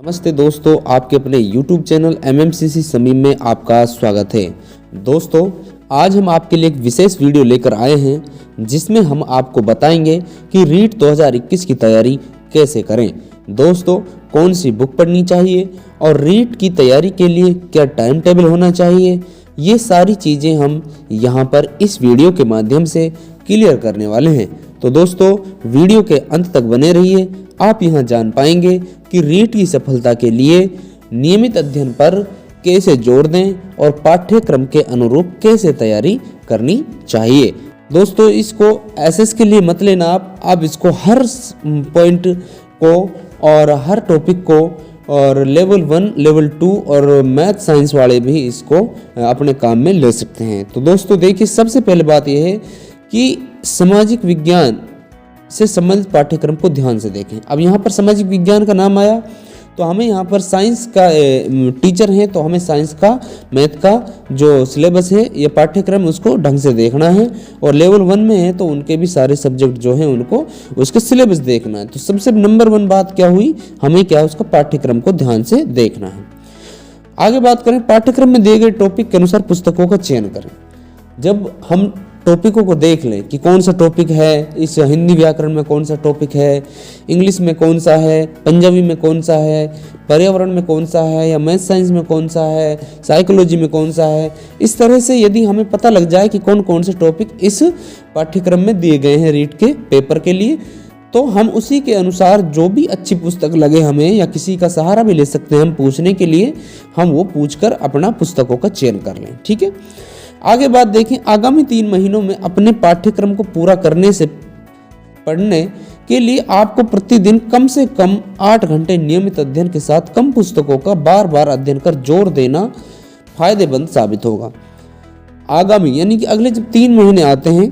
नमस्ते दोस्तों, आपके अपने YouTube चैनल MMCC समीम में आपका स्वागत है। दोस्तों, आज हम आपके लिए एक विशेष वीडियो लेकर आए हैं जिसमें हम आपको बताएंगे कि रीट 2021 की तैयारी कैसे करें। दोस्तों, कौन सी बुक पढ़नी चाहिए और रीट की तैयारी के लिए क्या टाइम टेबल होना चाहिए, ये सारी चीज़ें हम यहाँ पर इस वीडियो के माध्यम से क्लियर करने वाले हैं। तो दोस्तों, वीडियो के अंत तक बने रहिए। आप यहाँ जान पाएंगे कि रीट की सफलता के लिए नियमित अध्ययन पर कैसे जोर दें और पाठ्यक्रम के अनुरूप कैसे तैयारी करनी चाहिए। दोस्तों, इसको एसएस के लिए मत लेना, आप इसको हर पॉइंट को और हर टॉपिक को और लेवल 1, लेवल 2 और मैथ साइंस वाले भी इसको अपने काम में ले सकते हैं। तो दोस्तों देखिए, सबसे पहले बात यह है कि सामाजिक विज्ञान से संबंधित पाठ्यक्रम को ध्यान से देखें। अब यहाँ पर सामाजिक विज्ञान का नाम आया तो हमें यहाँ पर साइंस का टीचर है, तो हमें साइंस का, मैथ का जो सिलेबस है या पाठ्यक्रम उसको ढंग से देखना है। और लेवल 1 में है तो उनके भी सारे सब्जेक्ट जो हैं उनको उसके सिलेबस देखना है। तो सबसे नंबर 1 बात क्या हुई, हमें क्या उसका पाठ्यक्रम को ध्यान से देखना है। आगे बात करें, पाठ्यक्रम में दिए गए टॉपिक के अनुसार पुस्तकों का चयन करें। जब हम टॉपिकों को देख लें कि कौन सा टॉपिक है, इस हिंदी व्याकरण में कौन सा टॉपिक है, इंग्लिश में कौन सा है, पंजाबी में कौन सा है, पर्यावरण में कौन सा है, या मैथ साइंस में कौन सा है, साइकोलॉजी में कौन सा है, इस तरह से यदि हमें पता लग जाए कि कौन कौन से टॉपिक इस पाठ्यक्रम में दिए गए हैं रीट के पेपर के लिए, तो हम उसी के अनुसार जो भी अच्छी पुस्तक लगे हमें, या किसी का सहारा भी ले सकते हैं हम पूछने के लिए, हम वो पूछकर अपना पुस्तकों का चयन कर लें। ठीक है। आगे बात देखें, आगामी 3 महीनों में अपने पाठ्यक्रम को पूरा करने से पढ़ने के लिए आपको प्रतिदिन कम से कम 8 घंटे नियमित अध्ययन के साथ कम पुस्तकों का बार बार अध्ययन कर जोर देना फायदेमंद साबित होगा। आगामी यानी कि अगले जब 3 महीने आते हैं,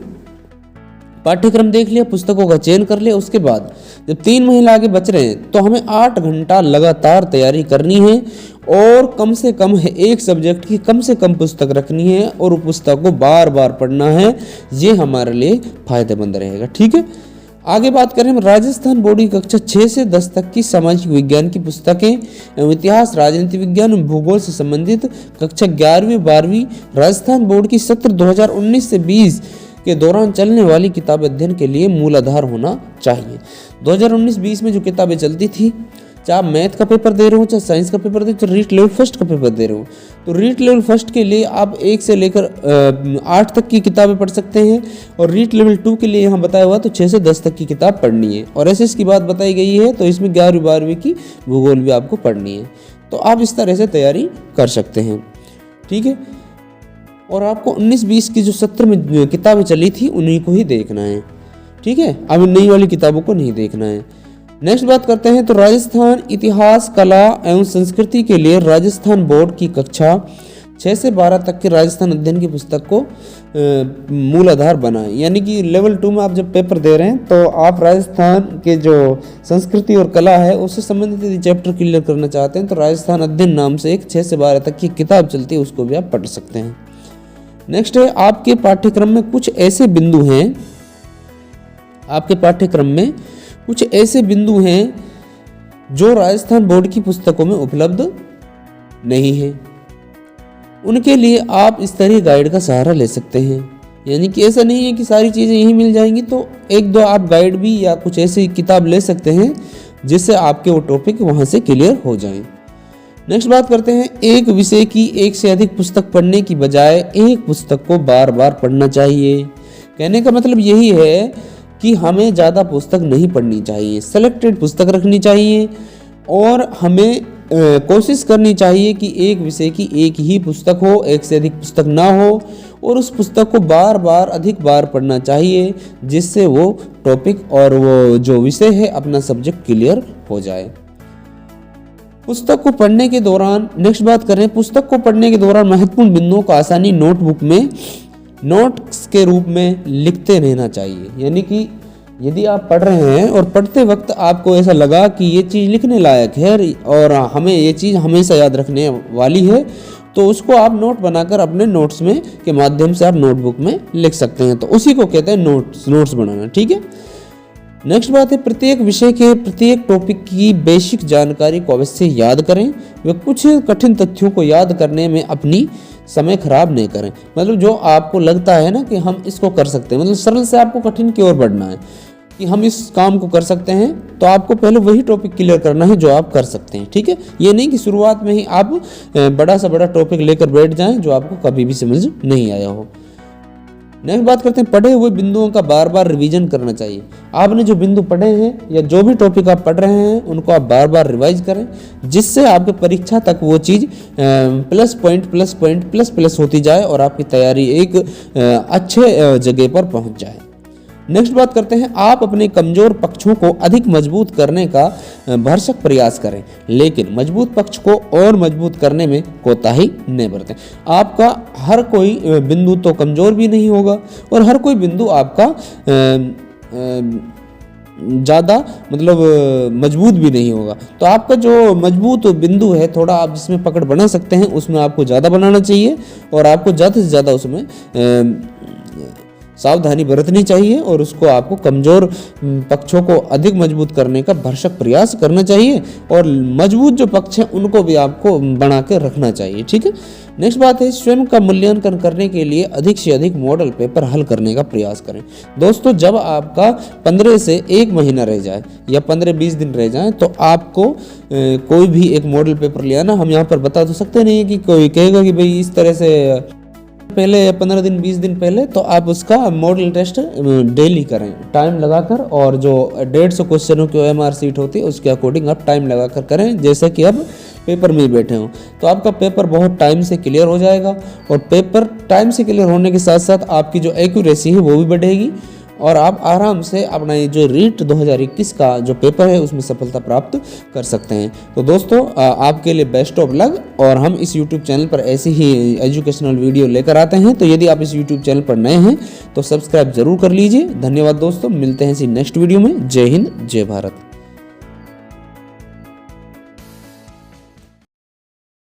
पाठ्यक्रम देख लिया, पुस्तकों का चयन कर लिया, उसके बाद जब 3 महीने आगे बच रहे हैं तो हमें 8 घंटा लगातार तैयारी करनी है और कम से कम एक सब्जेक्ट की कम से कम पुस्तक रखनी है और पुस्तक को बार बार पढ़ना है। ये हमारे लिए फायदेमंद रहेगा। ठीक है। आगे बात करें, राजस्थान बोर्ड की कक्षा 6 से 10 तक की सामाजिक विज्ञान की पुस्तकें एवं इतिहास, राजनीति विज्ञान एवं भूगोल से संबंधित कक्षा 11वीं 12वीं राजस्थान बोर्ड की सत्र 2019 से 20 के दौरान चलने वाली किताब अध्ययन के लिए मूलाधार होना चाहिए। 2019-20 में जो किताबें चलती थी, चाहे आप मैथ का पेपर दे रहे हो, चाहे साइंस का पेपर दे रहे हो, चाहे रीट लेवल फर्स्ट का पेपर दे रहे हो, तो रीट लेवल फर्स्ट के लिए आप 1 से लेकर 8 तक की किताबें पढ़ सकते हैं। और रीट लेवल 2 के लिए यहाँ बताया हुआ तो 6 से 10 तक की किताब पढ़नी है। और एसएस की बात बताई गई है तो इसमें 11वीं 12वीं की भूगोल भी आपको पढ़नी है। तो आप इस तरह से तैयारी कर सकते हैं। ठीक है। और आपको 19-20 की जो सत्र में किताबें चली थी उन्हीं को ही देखना है। ठीक है। अब नई वाली किताबों को नहीं देखना है। नेक्स्ट बात करते हैं, तो राजस्थान इतिहास, कला एवं संस्कृति के लिए राजस्थान बोर्ड की कक्षा 6 से 12 तक के राजस्थान अध्ययन की पुस्तक को मूलाधार बनाएं। यानी कि लेवल 2 में आप जब पेपर दे रहे हैं तो आप राजस्थान के जो संस्कृति और कला है उससे संबंधित यदि चैप्टर क्लियर करना चाहते हैं तो राजस्थान अध्ययन नाम से एक 6 से 12 तक की किताब चलती है, उसको भी आप पढ़ सकते हैं। नेक्स्ट है, आपके पाठ्यक्रम में कुछ ऐसे बिंदु हैं, आपके पाठ्यक्रम में कुछ ऐसे बिंदु हैं जो राजस्थान बोर्ड की पुस्तकों में उपलब्ध नहीं है। उनके लिए आप इस तरह गाइड का सहारा ले सकते हैं। यानी कि ऐसा नहीं है कि सारी चीज़ें यहीं मिल जाएंगी, तो 1-2 आप गाइड भी या कुछ ऐसी किताब ले सकते हैं जिससे आपके वो टॉपिक वहाँ से क्लियर हो जाएं। नेक्स्ट बात करते हैं, एक विषय की 1 से अधिक पुस्तक पढ़ने की बजाय एक पुस्तक को बार बार पढ़ना चाहिए। कहने का मतलब यही है कि हमें ज़्यादा पुस्तक नहीं पढ़नी चाहिए, सेलेक्टेड पुस्तक रखनी चाहिए और हमें कोशिश करनी चाहिए कि एक विषय की एक ही पुस्तक हो, 1 से अधिक पुस्तक ना हो, और उस पुस्तक को बार बार अधिक बार पढ़ना चाहिए जिससे वो टॉपिक और वो जो विषय है अपना सब्जेक्ट क्लियर हो जाए। पुस्तक को पढ़ने के दौरान, नेक्स्ट बात करें, पुस्तक को पढ़ने के दौरान महत्वपूर्ण बिंदुओं का आसानी नोटबुक में नोट्स के रूप में लिखते रहना चाहिए। यानी कि यदि आप पढ़ रहे हैं और पढ़ते वक्त आपको ऐसा लगा कि ये चीज़ लिखने लायक है और हमें ये चीज़ हमेशा याद रखने वाली है, तो उसको आप नोट बनाकर अपने नोट्स में के माध्यम से आप नोटबुक में लिख सकते हैं। तो उसी को कहते हैं नोट्स बनाना। ठीक है। नेक्स्ट बात है, प्रत्येक विषय के प्रत्येक टॉपिक की बेसिक जानकारी को अवश्य याद करें व कुछ कठिन तथ्यों को याद करने में अपनी समय खराब नहीं करें। मतलब जो आपको लगता है ना कि हम इसको कर सकते हैं, मतलब सरल से आपको कठिन की ओर बढ़ना है कि हम इस काम को कर सकते हैं, तो आपको पहले वही टॉपिक क्लियर करना है जो आप कर सकते हैं। ठीक है, ये नहीं कि शुरुआत में ही आप बड़ा से बड़ा टॉपिक लेकर बैठ जाएं जो आपको कभी भी समझ नहीं आया हो। नेक्स्ट बात करते हैं, पढ़े हुए बिंदुओं का बार बार रिवीजन करना चाहिए। आपने जो बिंदु पढ़े हैं या जो भी टॉपिक आप पढ़ रहे हैं उनको आप बार बार रिवाइज करें, जिससे आपके परीक्षा तक वो चीज़ प्लस पॉइंट होती जाए और आपकी तैयारी एक अच्छे जगह पर पहुंच जाए। नेक्स्ट बात करते हैं, आप अपने कमजोर पक्षों को अधिक मजबूत करने का भरसक प्रयास करें, लेकिन मजबूत पक्ष को और मजबूत करने में कोताही न बरतें। आपका हर कोई बिंदु तो कमजोर भी नहीं होगा और हर कोई बिंदु आपका ज़्यादा मतलब मजबूत भी नहीं होगा। तो आपका जो मजबूत बिंदु है, थोड़ा आप जिसमें पकड़ बना सकते हैं उसमें आपको ज़्यादा बनाना चाहिए और आपको ज़्यादा से ज़्यादा उसमें सावधानी बरतनी चाहिए और उसको आपको कमज़ोर पक्षों को अधिक मजबूत करने का भरसक प्रयास करना चाहिए और मजबूत जो पक्ष हैं उनको भी आपको बना कर रखना चाहिए। ठीक है, नेक्स्ट बात है, स्वयं का मूल्यांकन करने के लिए अधिक से अधिक मॉडल पेपर हल करने का प्रयास करें। दोस्तों, जब आपका 15 से 1 महीना रह जाए या 15-20 दिन रह जाए तो आपको कोई भी एक मॉडल पेपर ले आना। हम यहाँ पर बता तो सकते नहीं है कि कोई कहेगा कि भाई इस तरह से पहले 15 दिन 20 दिन पहले, तो आप उसका मॉडल टेस्ट डेली करें टाइम लगाकर, और जो 150 क्वेश्चनों की OMR सीट होती है उसके अकॉर्डिंग आप टाइम लगाकर करें, जैसे कि अब पेपर में बैठे हों। तो आपका पेपर बहुत टाइम से क्लियर हो जाएगा और पेपर टाइम से क्लियर होने के साथ साथ आपकी जो एक्यूरेसी है वो भी बढ़ेगी और आप आराम से अपना ये जो रीट 2021 का जो पेपर है उसमें सफलता प्राप्त कर सकते हैं। तो दोस्तों, आपके लिए बेस्ट ऑफ लक, और हम इस YouTube चैनल पर ऐसी ही एजुकेशनल वीडियो लेकर आते हैं। तो यदि आप इस YouTube चैनल पर नए हैं तो सब्सक्राइब जरूर कर लीजिए। धन्यवाद दोस्तों, मिलते हैं इसी नेक्स्ट वीडियो में। जय हिंद, जय भारत।